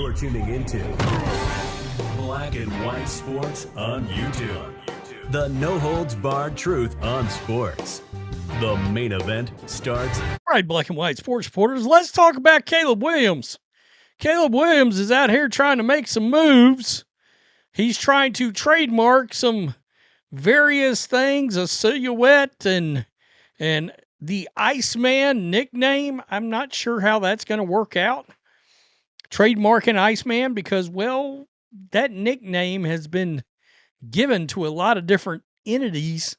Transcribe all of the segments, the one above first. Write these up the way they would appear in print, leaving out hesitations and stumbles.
You're tuning into Black and White Sports on YouTube. The no-holds-barred truth on sports. The main event starts. All right, Black and White sports supporters, let's talk about Caleb Williams. Caleb Williams is out here trying to make some moves. He's trying to trademark some various things, a silhouette and the Iceman nickname. I'm not sure how that's going to work out. Trademarking Iceman because, well, that nickname has been given to a lot of different entities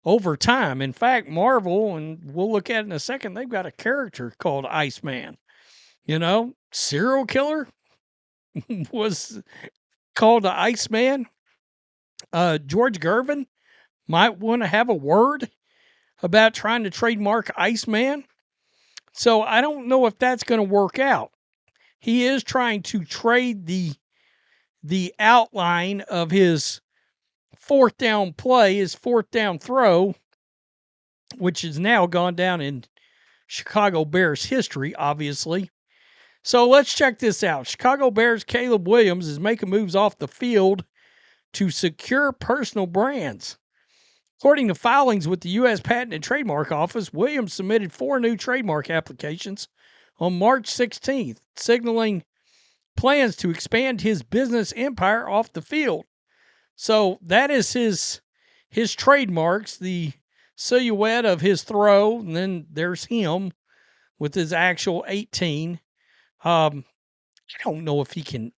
over time. In fact, Marvel, and we'll look at it in a second, they've got a character called Iceman. You know, serial killer was called the Iceman. George Gervin might want to have a word about trying to trademark Iceman. So I don't know if that's going to work out. He is trying to trade the outline of his fourth down play, his fourth down throw, which has now gone down in Chicago Bears history, obviously. So let's check this out. Chicago Bears Caleb Williams is making moves off the field to secure personal brands. According to filings with the U.S. Patent and Trademark Office, Williams submitted 4 new trademark applications on March 16th, signaling plans to expand his business empire off the field. So that is his trademarks, the silhouette of his throw, and then there's him with his actual 18. I don't know if he can.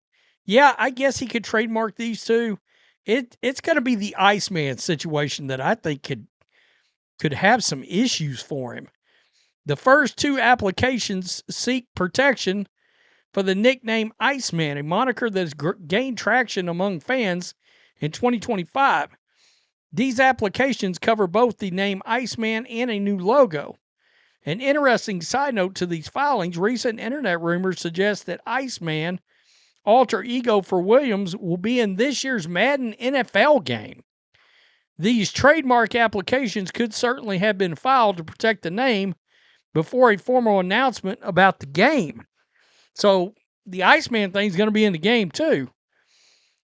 Yeah, I guess he could trademark these two. It's going to be the Iceman situation that I think could have some issues for him. The first 2 applications seek protection for the nickname Iceman, a moniker that has gained traction among fans in 2025. These applications cover both the name Iceman and a new logo. An interesting side note to these filings, recent internet rumors suggest that Iceman, alter ego for Williams, will be in this year's Madden NFL game. These trademark applications could certainly have been filed to protect the name before a formal announcement about the game. So the Iceman thing is going to be in the game too.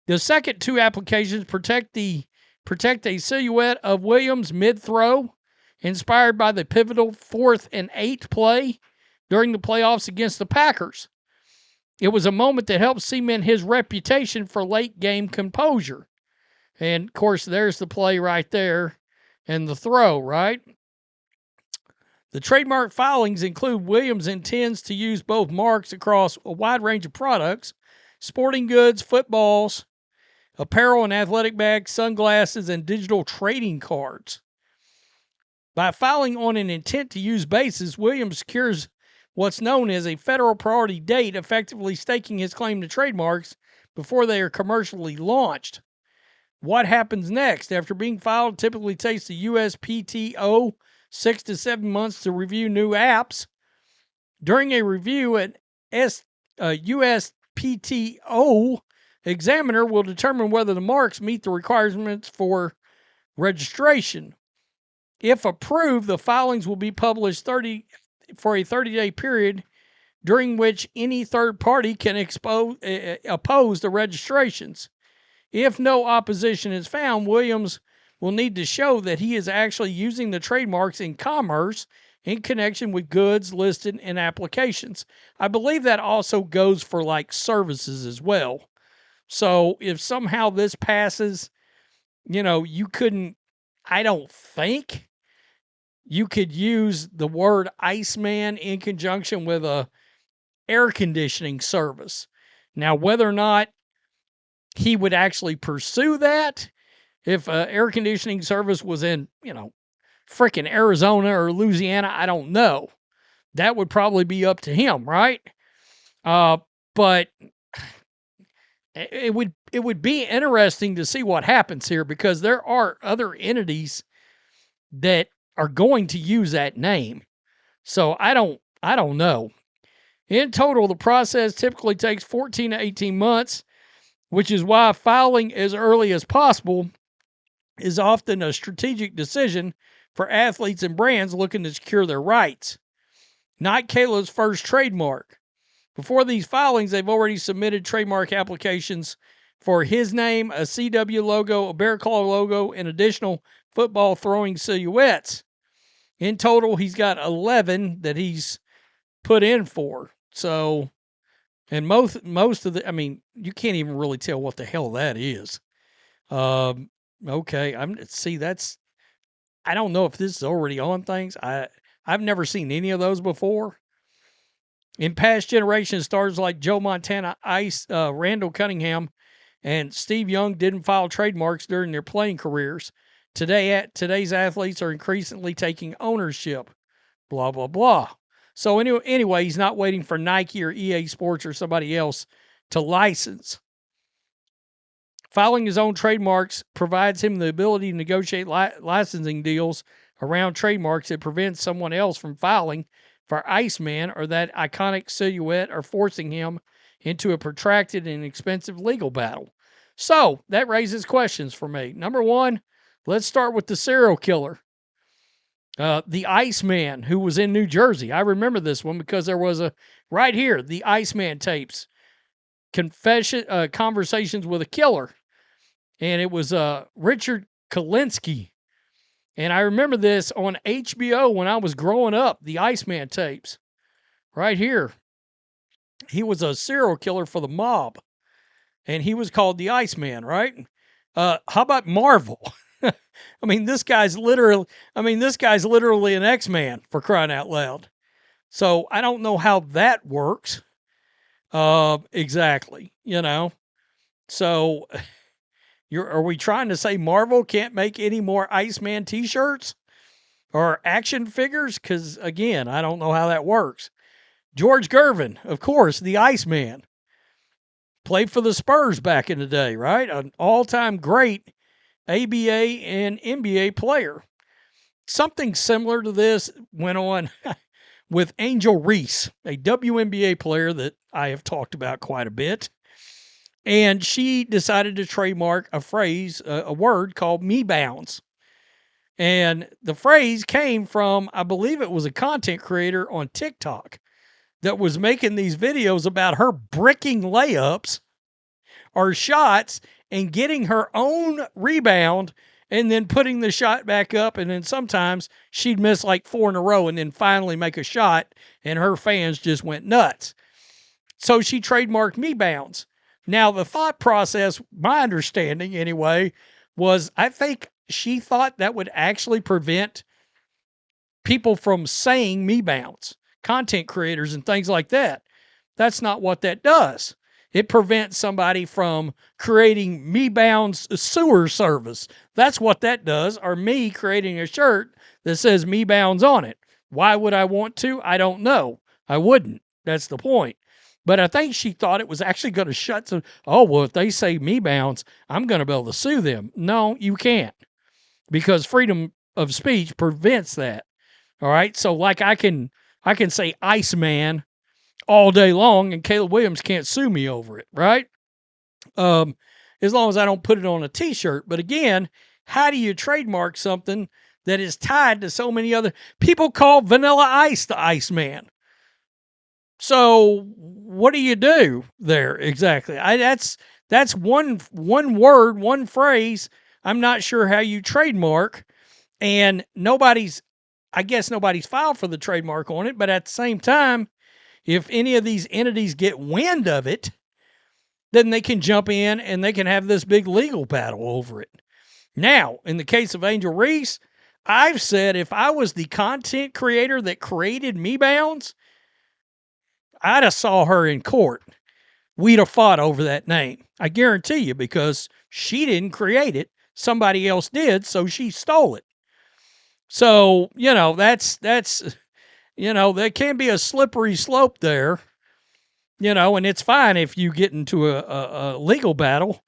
The second 2 applications protect a silhouette of Williams mid-throw, inspired by the pivotal 4th and 8th play during the playoffs against the Packers. It was a moment that helped cement his reputation for late-game composure. And, of course, there's the play right there and the throw, right? The trademark filings include Williams intends to use both marks across a wide range of products, sporting goods, footballs, apparel and athletic bags, sunglasses, and digital trading cards. By filing on an intent-to-use basis, Williams secures what's known as a federal priority date, effectively staking his claim to trademarks before they are commercially launched. What happens next? After being filed, typically takes the USPTO 6 to 7 months to review new apps. During a review, an USPTO examiner will determine whether the marks meet the requirements for registration. If approved, the filings will be published for a 30-day period during which any third party can oppose the registrations. If no opposition is found, Williams will need to show that he is actually using the trademarks in commerce in connection with goods listed in applications. I believe that also goes for like services as well. So if somehow this passes, you couldn't, I don't think you could use the word Iceman in conjunction with a air conditioning service. Now, whether or not he would actually pursue that, if an air conditioning service was in, frickin' Arizona or Louisiana, I don't know. That would probably be up to him, right? But it would be interesting to see what happens here, because there are other entities that are going to use that name. So I don't know. In total, the process typically takes 14 to 18 months, which is why filing as early as possible is often a strategic decision for athletes and brands looking to secure their rights. Not Caleb's first trademark. Before these filings, they've already submitted trademark applications for his name, a CW logo, a bear claw logo, and additional football throwing silhouettes. In total, he's got 11 that he's put in for. So, and most of the, I mean, you can't even really tell what the hell that is. Okay, that's, I don't know if this is already on things. I've never seen any of those before. In past generations, stars like Joe Montana, Randall Cunningham, and Steve Young didn't file trademarks during their playing careers. Today's athletes are increasingly taking ownership. Blah blah blah. So anyway, he's not waiting for Nike or EA Sports or somebody else to license. Filing his own trademarks provides him the ability to negotiate licensing deals around trademarks that prevent someone else from filing for Iceman or that iconic silhouette or forcing him into a protracted and expensive legal battle. So that raises questions for me. Number one, let's start with the serial killer. The Iceman, who was in New Jersey. I remember this one because there was right here, the Iceman tapes, conversations with a killer. And it was Richard Kalinsky. And I remember this on HBO when I was growing up, the Iceman tapes. Right here. He was a serial killer for the mob. And he was called the Iceman, right? How about Marvel? I mean, this guy's literally an X-Man, for crying out loud. So I don't know how that works. Exactly, So are we trying to say Marvel can't make any more Iceman t-shirts or action figures? Because again, I don't know how that works. George Gervin, of course, the Iceman. Played for the Spurs back in the day, right? An all-time great ABA and NBA player. Something similar to this went on with Angel Reese, a WNBA player that I have talked about quite a bit. And she decided to trademark a word called me bounds. And the phrase came from, I believe it was a content creator on TikTok that was making these videos about her bricking layups or shots and getting her own rebound and then putting the shot back up. And then sometimes she'd miss like 4 in a row and then finally make a shot, and her fans just went nuts. So she trademarked me bounds. Now, the thought process, my understanding anyway, was I think she thought that would actually prevent people from saying me bounds, content creators and things like that. That's not what that does. It prevents somebody from creating me bounds sewer service. That's what that does, or me creating a shirt that says me bounds on it. Why would I want to? I don't know. I wouldn't. That's the point. But I think she thought it was actually going to shut some. Oh, well, if they say me bounds, I'm going to be able to sue them. No, you can't, because freedom of speech prevents that. All right. So like I can say Iceman all day long and Caleb Williams can't sue me over it. Right. As long as I don't put it on a t-shirt. But again, how do you trademark something that is tied to so many other people? Call Vanilla Ice the Iceman. So what do you do there exactly? That's one word, one phrase. I'm not sure how you trademark, and I guess nobody's filed for the trademark on it. But at the same time, if any of these entities get wind of it, then they can jump in and they can have this big legal battle over it. Now, in the case of Angel Reese, I've said if I was the content creator that created Me Bounds, I'd have saw her in court. We'd have fought over that name. I guarantee you, because she didn't create it. Somebody else did, so she stole it. So, there can be a slippery slope there, and it's fine if you get into a legal battle,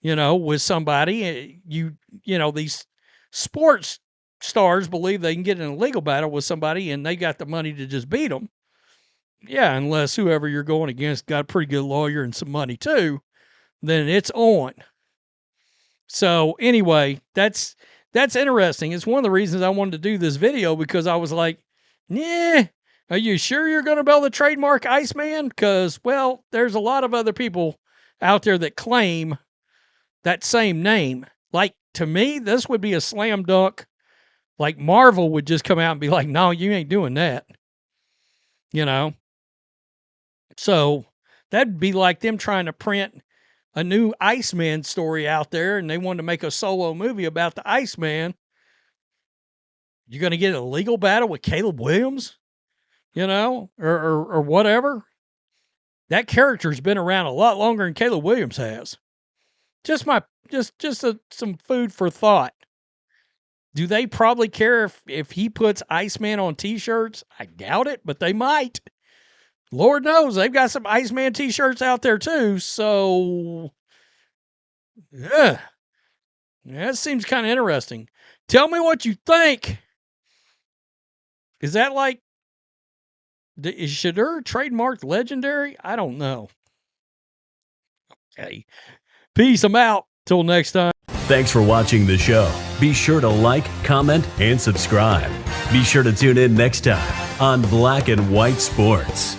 with somebody. These sports stars believe they can get in a legal battle with somebody and they got the money to just beat them. Yeah, unless whoever you're going against got a pretty good lawyer and some money too, then it's on. So anyway, that's interesting. It's one of the reasons I wanted to do this video, because I was like, yeah, Are you sure you're going to be able to trademark Iceman? Because, well, there's a lot of other people out there that claim that same name. Like, to me, this would be a slam dunk. Like, Marvel would just come out and be like, no, you ain't doing that. You know? So that'd be like them trying to print a new Iceman story out there and they wanted to make a solo movie about the Iceman. You're going to get a legal battle with Caleb Williams, or whatever. That character's been around a lot longer than Caleb Williams has. Just some food for thought. Do they probably care if he puts Iceman on T-shirts? I doubt it, but they might. Lord knows they've got some Iceman T-shirts out there too. So, yeah, that seems kind of interesting. Tell me what you think. Is that like, is Shedeur trademarked legendary? I don't know. Okay. Peace. I'm out. Till next time. Thanks for watching the show. Be sure to like, comment, and subscribe. Be sure to tune in next time on Black and White Sports.